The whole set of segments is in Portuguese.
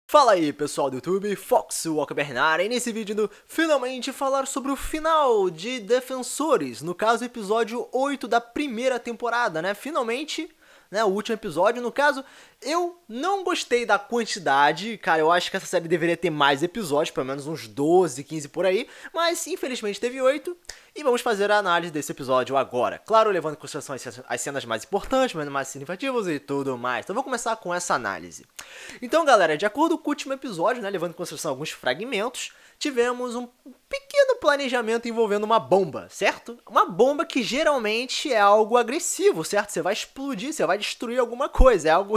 Fala aí pessoal do YouTube, Fox Walker Bernard, e nesse vídeo finalmente falar sobre o final de Defensores, no caso episódio 8 da primeira temporada, né, finalmente, né, o último episódio. No caso, eu não gostei da quantidade, cara, eu acho que essa série deveria ter mais episódios, pelo menos uns 12, 15 por aí, mas infelizmente teve 8, e vamos fazer a análise desse episódio agora. Claro, levando em consideração as cenas mais importantes, mais significativas e tudo mais. Então vou começar com essa análise. Então galera, de acordo com o último episódio, né, levando em consideração alguns fragmentos, tivemos um pequeno planejamento envolvendo uma bomba, certo? Uma bomba que geralmente é algo agressivo, certo? Você vai explodir, você vai destruir alguma coisa, é algo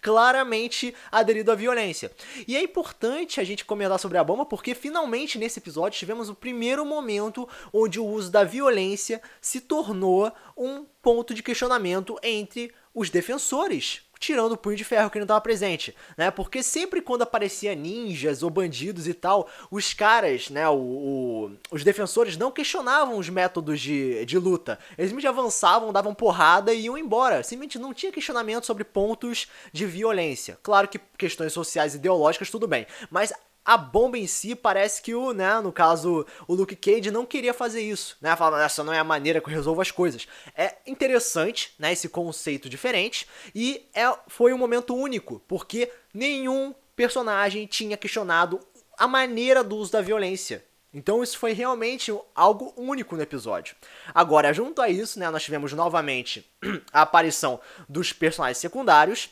claramente aderido à violência. E é importante a gente comentar sobre a bomba porque finalmente nesse episódio tivemos o primeiro momento onde o uso da violência se tornou um ponto de questionamento entre os defensores, tirando o Punho de Ferro que não estava presente, né? Porque sempre quando aparecia ninjas ou bandidos e tal, os caras, né, os defensores não questionavam os métodos de luta. Eles simplesmente avançavam, davam porrada e iam embora. Simplesmente não tinha questionamento sobre pontos de violência. Claro que questões sociais e ideológicas, tudo bem, mas a bomba em si parece que no caso, o Luke Cage não queria fazer isso, né? Falava, essa não é a maneira que eu resolvo as coisas. É interessante, né? Esse conceito diferente e foi um momento único, porque nenhum personagem tinha questionado a maneira do uso da violência. Então isso foi realmente algo único no episódio. Agora, junto a isso, né? Nós tivemos novamente a aparição dos personagens secundários.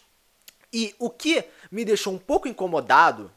E o que me deixou um pouco incomodado,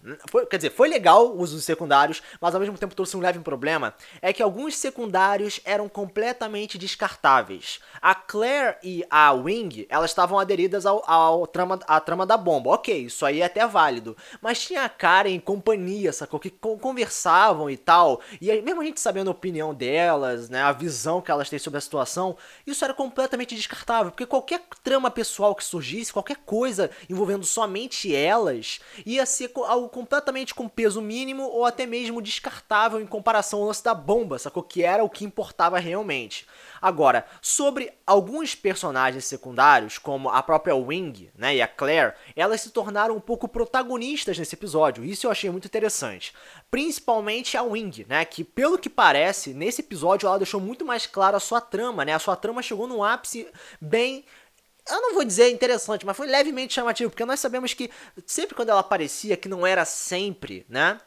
foi legal o uso dos secundários, mas ao mesmo tempo trouxe um leve problema, é que alguns secundários eram completamente descartáveis. A Claire e a Wing, elas estavam aderidas à trama da bomba, ok, isso aí é até válido, mas tinha a Karen e companhia, sacou, que conversavam e tal, e aí, mesmo a gente sabendo a opinião delas, né, a visão que elas têm sobre a situação, isso era completamente descartável, porque qualquer trama pessoal que surgisse, qualquer coisa envolvendo somente elas, ia ser algo completamente com peso mínimo ou até mesmo descartável em comparação ao lance da bomba, sacou? Que era o que importava realmente. Agora, sobre alguns personagens secundários, como a própria Wing, né, e a Claire, elas se tornaram um pouco protagonistas nesse episódio, isso eu achei muito interessante. Principalmente a Wing, né, que pelo que parece, nesse episódio ela deixou muito mais clara a sua trama, né, a sua trama chegou num ápice bem... Eu não vou dizer interessante, mas foi levemente chamativo, porque nós sabemos que sempre quando ela aparecia, que não era sempre, né?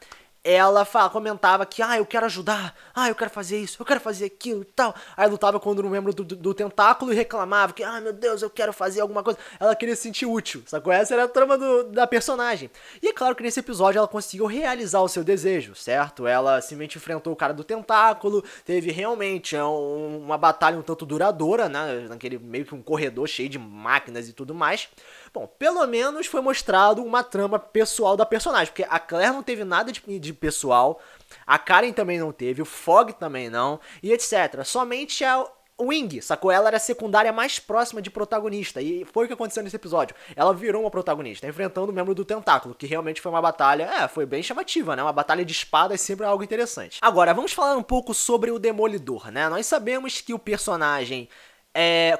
Ela comentava que, eu quero ajudar, eu quero fazer isso, eu quero fazer aquilo e tal. Aí lutava contra um membro do tentáculo e reclamava que, meu Deus, eu quero fazer alguma coisa. Ela queria se sentir útil, sacou? Essa era a trama da personagem. E é claro que nesse episódio ela conseguiu realizar o seu desejo, certo? Ela simplesmente enfrentou o cara do tentáculo, teve realmente uma batalha um tanto duradoura, né? Naquele meio que um corredor cheio de máquinas e tudo mais. Bom, pelo menos foi mostrado uma trama pessoal da personagem, porque a Claire não teve nada de pessoal, a Karen também não teve, o Fogg também não, e etc. Somente a Wing, sacou? Ela era a secundária mais próxima de protagonista, e foi o que aconteceu nesse episódio. Ela virou uma protagonista, enfrentando o membro do tentáculo, que realmente foi uma batalha, foi bem chamativa, né? Uma batalha de espadas sempre é algo interessante. Agora, vamos falar um pouco sobre o Demolidor, né? Nós sabemos que o personagem...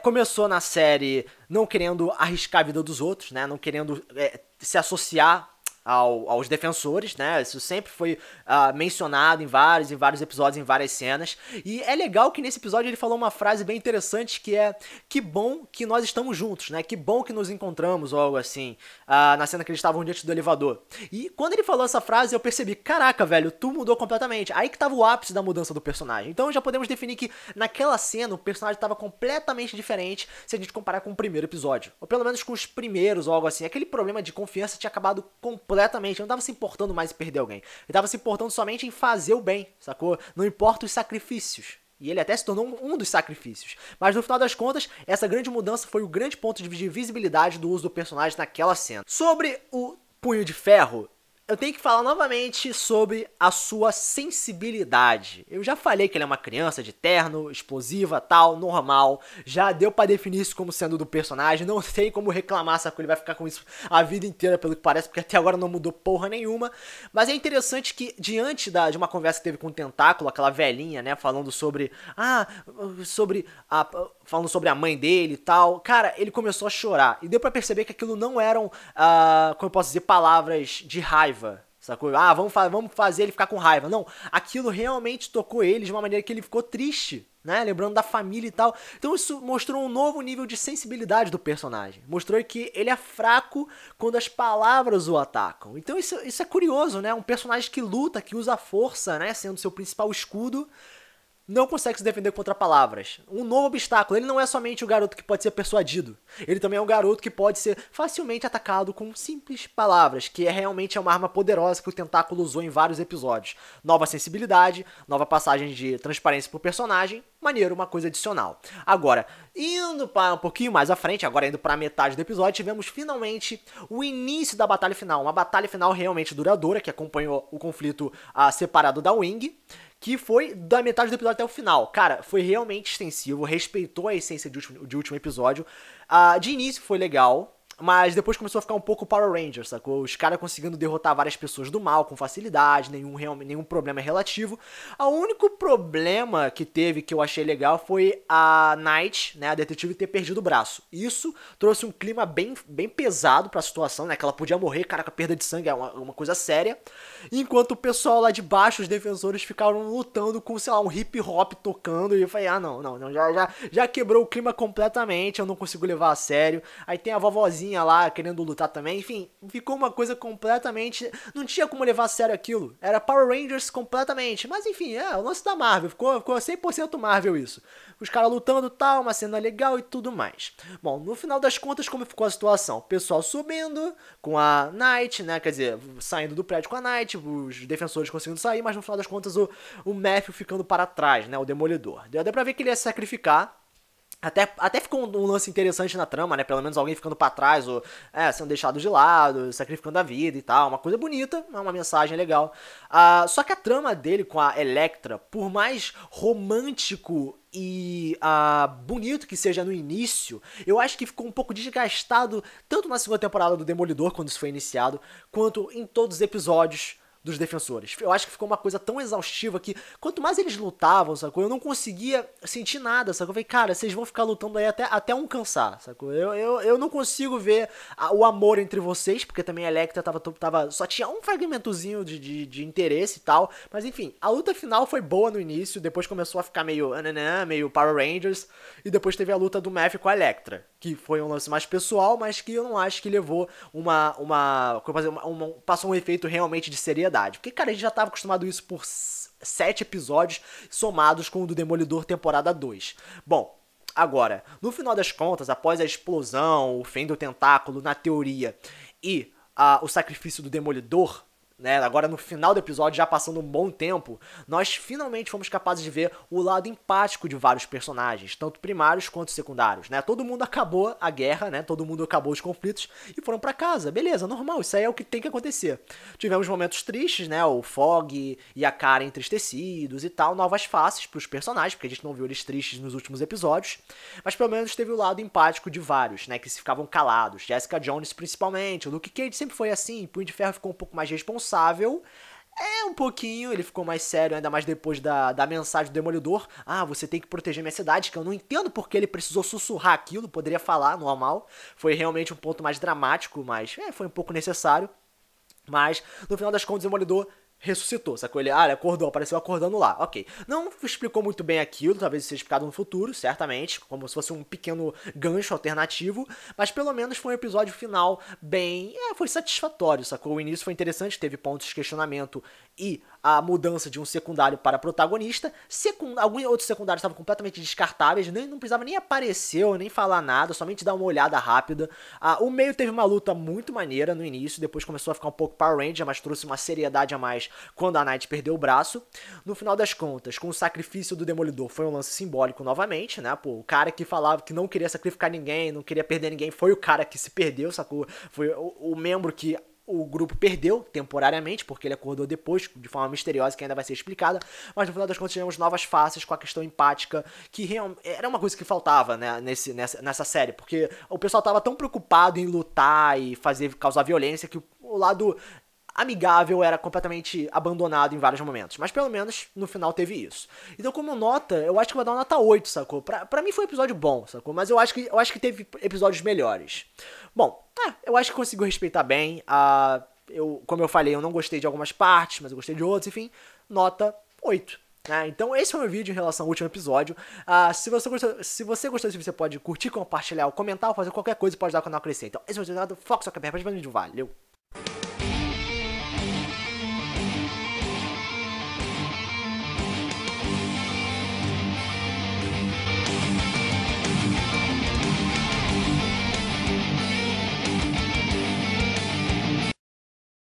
começou na série não querendo arriscar a vida dos outros, né? Não querendo se associar aos defensores, né? Isso sempre foi mencionado em vários episódios, em várias cenas. E é legal que nesse episódio ele falou uma frase bem interessante que é: que bom que nós estamos juntos, né? Que bom que nos encontramos, ou algo assim, na cena que eles estavam diante do elevador. E quando ele falou essa frase, eu percebi, caraca, velho, tu mudou completamente. Aí que tava o ápice da mudança do personagem. Então já podemos definir que naquela cena o personagem estava completamente diferente se a gente comparar com o primeiro episódio. Ou pelo menos com os primeiros, ou algo assim. Aquele problema de confiança tinha acabado completamente. Ele não tava se importando mais em perder alguém. Ele tava se importando somente em fazer o bem, sacou? Não importa os sacrifícios. E ele até se tornou um dos sacrifícios. Mas no final das contas, essa grande mudança foi o grande ponto de visibilidade do uso do personagem naquela cena. Sobre o Punho de Ferro, eu tenho que falar novamente sobre a sua sensibilidade. Eu já falei que ele é uma criança de terno, explosiva, tal, normal. Já deu pra definir isso como sendo do personagem. Não tem como reclamar, sabe? Ele vai ficar com isso a vida inteira, pelo que parece, porque até agora não mudou porra nenhuma. Mas é interessante que, diante de uma conversa que teve com o Tentáculo, aquela velhinha, né, falando sobre... falando sobre a mãe dele e tal. Cara, ele começou a chorar. E deu pra perceber que aquilo não eram, como eu posso dizer, palavras de raiva. Sacou? Ah, vamos fazer ele ficar com raiva. Não, aquilo realmente tocou ele de uma maneira que ele ficou triste, né? Lembrando da família e tal. Então isso mostrou um novo nível de sensibilidade do personagem. Mostrou que ele é fraco quando as palavras o atacam. Então isso é curioso, né? Um personagem que luta, que usa a força, né? Sendo seu principal escudo, não consegue se defender contra palavras. Um novo obstáculo. Ele não é somente o garoto que pode ser persuadido. Ele também é um garoto que pode ser facilmente atacado com simples palavras, que realmente é uma arma poderosa que o Tentáculo usou em vários episódios. Nova sensibilidade, nova passagem de transparência pro personagem. Maneiro, uma coisa adicional. Agora, indo para um pouquinho mais à frente, agora indo para a metade do episódio, tivemos finalmente o início da batalha final. Uma batalha final realmente duradoura, que acompanhou o conflito separado da Wing, que foi da metade do episódio até o final. Cara, foi realmente extensivo, respeitou a essência de último episódio. De início foi legal, mas depois começou a ficar um pouco Power Rangers, sacou? Os caras conseguindo derrotar várias pessoas do mal com facilidade, nenhum problema relativo. O único problema que teve, que eu achei legal, foi a Night, né, a detetive, ter perdido o braço. Isso trouxe um clima bem pesado pra situação, né, que ela podia morrer, cara, com a perda de sangue é uma coisa séria. Enquanto o pessoal lá de baixo, os defensores, ficaram lutando com, sei lá, um hip hop tocando. E eu falei, não, já quebrou o clima completamente, eu não consigo levar a sério. Aí tem a vovozinha lá querendo lutar também, enfim, ficou uma coisa completamente, não tinha como levar a sério aquilo, era Power Rangers completamente, mas enfim, o lance da Marvel, ficou 100% Marvel isso, os caras lutando tal, uma cena legal e tudo mais. Bom, no final das contas, como ficou a situação? O pessoal subindo com a Night, né, quer dizer, saindo do prédio com a Night, os defensores conseguindo sair, mas no final das contas o Matthew ficando para trás, né, o Demolidor. Deu pra ver que ele ia se sacrificar. Até ficou um lance interessante na trama, né? Pelo menos alguém ficando pra trás, ou sendo deixado de lado, sacrificando a vida e tal. Uma coisa bonita, uma mensagem legal. Só que a trama dele com a Elektra, por mais romântico e bonito que seja no início, eu acho que ficou um pouco desgastado, tanto na segunda temporada do Demolidor, quando isso foi iniciado, quanto em todos os episódios dos defensores. Eu acho que ficou uma coisa tão exaustiva que quanto mais eles lutavam, sacou? Eu não conseguia sentir nada, sacou? Eu falei, cara, vocês vão ficar lutando aí até um cansar, sacou? Eu não consigo ver o amor entre vocês, porque também a Elektra só tinha um fragmentozinho de interesse e tal, mas enfim, a luta final foi boa no início, depois começou a ficar meio Power Rangers, e depois teve a luta do Matthew com a Elektra, que foi um lance mais pessoal, mas que eu não acho que levou passou um efeito realmente de seriedade. Porque, cara, a gente já estava acostumado a isso por 7 episódios somados com o do Demolidor temporada 2. Bom, agora, no final das contas, após a explosão, o fim do tentáculo, na teoria, e o sacrifício do Demolidor, né, agora no final do episódio, já passando um bom tempo, nós finalmente fomos capazes de ver o lado empático de vários personagens, tanto primários quanto secundários, né? Todo mundo acabou a guerra, né? Todo mundo acabou os conflitos e foram pra casa. Beleza, normal, isso aí é o que tem que acontecer. Tivemos momentos tristes, né? O Fog e a Kara entristecidos e tal, novas faces pros personagens, porque a gente não viu eles tristes nos últimos episódios, mas pelo menos teve o lado empático de vários, né? Que se ficavam calados. Jessica Jones principalmente, o Luke Cage sempre foi assim, Punho de Ferro ficou um pouco mais responsável, um pouquinho, ele ficou mais sério, ainda mais depois da mensagem do Demolidor. Você tem que proteger minha cidade, que eu não entendo porque ele precisou sussurrar aquilo, poderia falar normal. Foi realmente um ponto mais dramático, mas foi um pouco necessário. Mas, no final das contas, o Demolidor ressuscitou, sacou? Ele acordou, apareceu acordando lá, ok. Não explicou muito bem aquilo, talvez seja explicado no futuro, certamente, como se fosse um pequeno gancho alternativo, mas pelo menos foi um episódio final bem, foi satisfatório, sacou? O início foi interessante, teve pontos de questionamento e a mudança de um secundário para protagonista. Alguns outros secundários estavam completamente descartáveis, não precisava nem aparecer ou nem falar nada, somente dar uma olhada rápida. O meio teve uma luta muito maneira no início, depois começou a ficar um pouco Power Ranger, mas trouxe uma seriedade a mais quando a Night perdeu o braço. No final das contas, com o sacrifício do Demolidor, foi um lance simbólico novamente, né? O cara que falava que não queria sacrificar ninguém, não queria perder ninguém, foi o cara que se perdeu, sacou? Foi o membro que o grupo perdeu temporariamente, porque ele acordou depois, de forma misteriosa, que ainda vai ser explicada, mas no final das contas tivemos novas faces com a questão empática, que era uma coisa que faltava, né, nessa série, porque o pessoal tava tão preocupado em lutar e causar violência, que o lado amigável, era completamente abandonado em vários momentos. Mas pelo menos no final teve isso. Então, como nota, eu acho que eu vou dar uma nota 8, sacou? Pra mim foi um episódio bom, sacou? Mas eu acho que teve episódios melhores. Bom, eu acho que conseguiu respeitar bem. Como eu falei, eu não gostei de algumas partes, mas eu gostei de outras, enfim. Nota 8. Então esse foi o meu vídeo em relação ao último episódio. Se você gostou desse vídeo, você pode curtir, compartilhar, comentar ou fazer qualquer coisa, pode dar o canal crescer. Então esse foi o vídeo do Fox Walker, pra vídeo. Valeu!